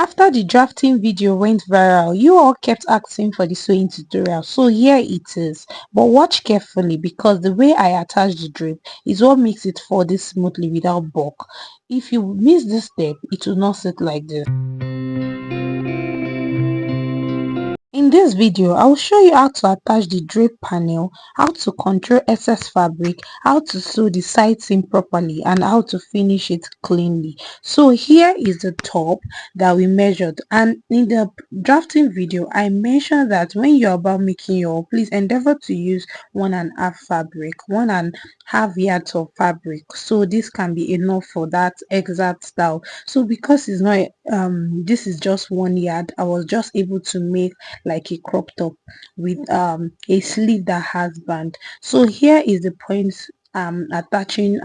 After the drafting video went viral, you all kept asking for the sewing tutorial, so here it is. But watch carefully because the way I attach the drape is what makes it fold smoothly without bulk. If you miss this step, it will not sit like this. In this video, I will show you how to attach the drape panel, how to control excess fabric, how to sew the side seam properly, and how to finish it cleanly. So here is the top that we measured, and in the drafting video, I mentioned that when you're about making your, please endeavor to use 1.5 fabric, 1.5 yards of fabric. So this can be enough for that exact style. So because it's not this is just 1 yard, I was just able to make like a crop top with a sleeve that has band. So here is the points attaching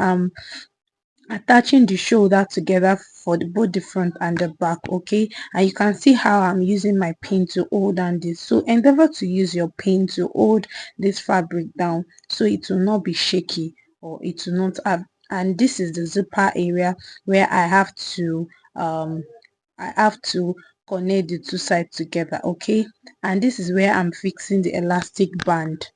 the shoulder together for both the front and the back. Okay, and you can see how I'm using my pin to hold on this. So endeavor to use your pin to hold this fabric down so it will not be shaky or it will not have. And this is the zipper area where I have to connect the two sides together. Okay, and this is where I'm fixing the elastic band,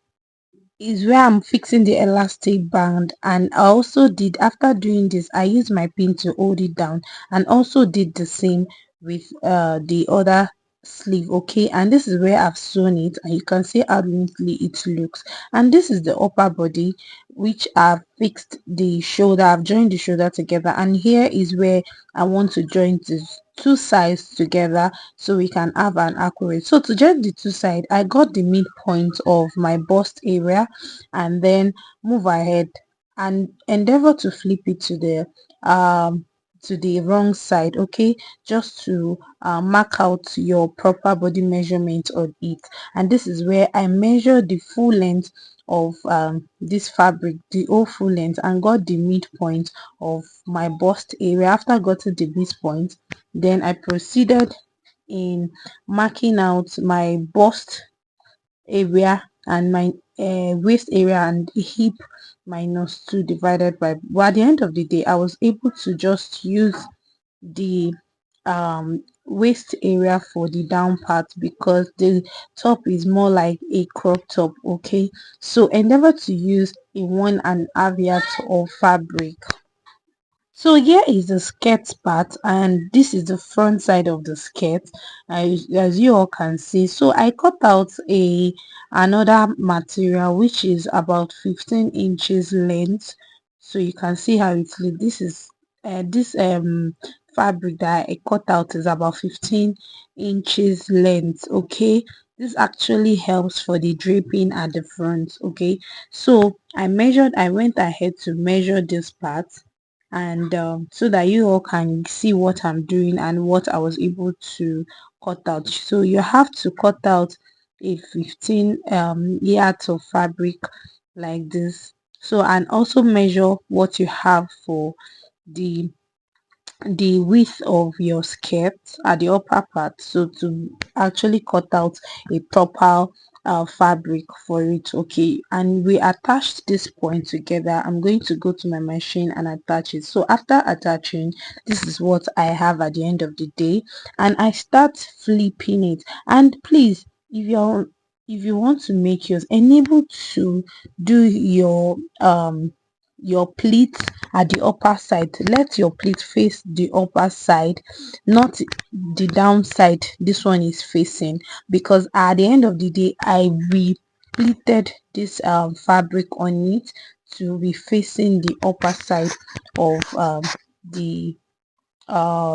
and I also did, after doing this, I used my pin to hold it down and also did the same with the other sleeve. Okay, and this is where I've sewn it, and you can see how neatly it looks. And this is the upper body, which I've fixed the shoulder, I've joined the shoulder together, and here is where I want to join these two sides together so we can have an accurate. So to join the two sides, I got the midpoint of my bust area and then move ahead and endeavor to flip it to the wrong side. Okay, just to mark out your proper body measurement on it. And this is where I measure the full length of this fabric, the whole full length, and got the midpoint of my bust area. After I got to the midpoint, then I proceeded in marking out my bust area and my waist area and hip minus 2 divided by, but at the end of the day I was able to just use the waist area for the down part because the top is more like a crop top. Okay, so endeavor to use a 1.5 yards of fabric. So here is the skirt part, and this is the front side of the skirt, as you all can see. So I cut out another material which is about 15 inches length, so you can see how it looks. This is this fabric that I cut out is about 15 inches length. Okay, this actually helps for the draping at the front. Okay, so I went ahead to measure this part, and so that you all can see what I'm doing and what I was able to cut out. So you have to cut out a 15 yards of fabric like this. So, and also measure what you have for the width of your skirt at the upper part, so to actually cut out a proper fabric for it. Okay, and we attached this point together. I'm going to go to my machine and attach it. So after attaching, this is what I have at the end of the day, and I start flipping it. And please, if you want to make yours, enable to do your pleat at the upper side. Let your pleat face the upper side, not the downside this one is facing, because at the end of the day I repleated this fabric on it to be facing the upper side of the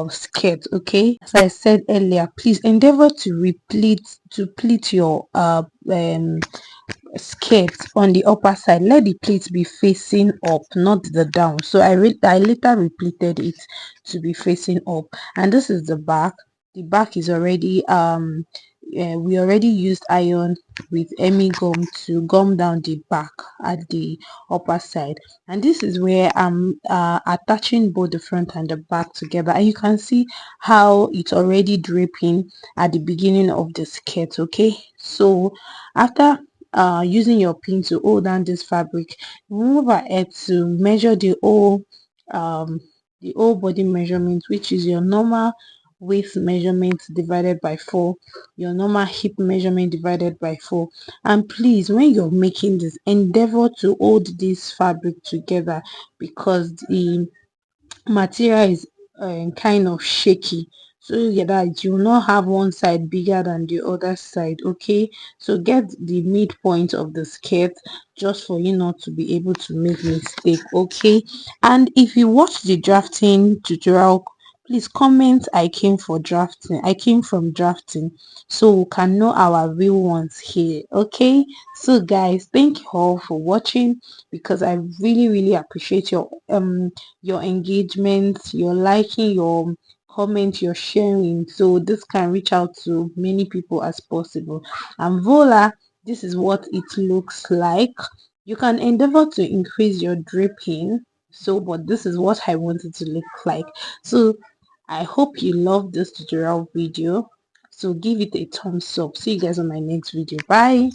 skirt. Okay, as I said earlier, please endeavor to pleat your skirt on the upper side. Let the pleat be facing up, not the down. So I later repleated it to be facing up. And this is the back. The back is already we already used iron with Emi gum to gum down the back at the upper side. And this is where I'm attaching both the front and the back together, and you can see how it's already draping at the beginning of the skirt. Okay, so after using your pin to hold down this fabric, move ahead to measure the whole body measurement, which is your normal waist measurement divided by 4, your normal hip measurement divided by 4. And please, when you're making this, endeavor to hold this fabric together, because the material is kind of shaky, so that you will not have one side bigger than the other side. Okay, so get the midpoint of the skirt, just for you not to be able to make mistake. Okay, and if you watch the drafting tutorial, please comment I came from drafting, so we can know our real ones here. Okay, so guys, thank you all for watching, because I really appreciate your engagement, your liking, your comment, your sharing, so this can reach out to many people as possible. And voila, this is what it looks like. You can endeavor to increase your draping, so but this is what I wanted to look like. So I hope you love this tutorial video, so give it a thumbs up. See you guys on my next video. Bye.